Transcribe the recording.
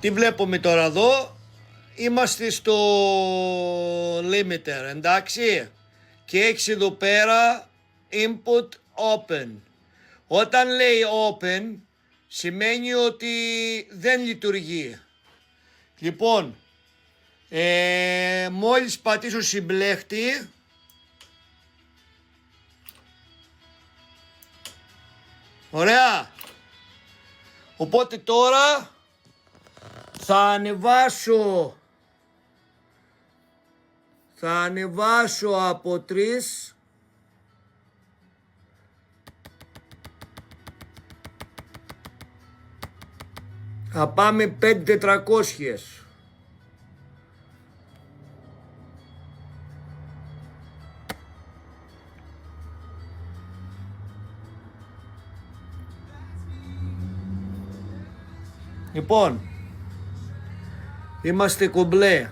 Τι βλέπουμε τώρα εδώ? Είμαστε στο limiter, εντάξει, και έχεις εδώ πέρα input open. Όταν λέει open σημαίνει ότι δεν λειτουργεί. Λοιπόν, μόλις πατήσω συμπλέχτη, ωραία, οπότε τώρα θα ανεβάσω από 3 θα πάμε 5.400. Λοιπόν, είμαστε κομπλέ.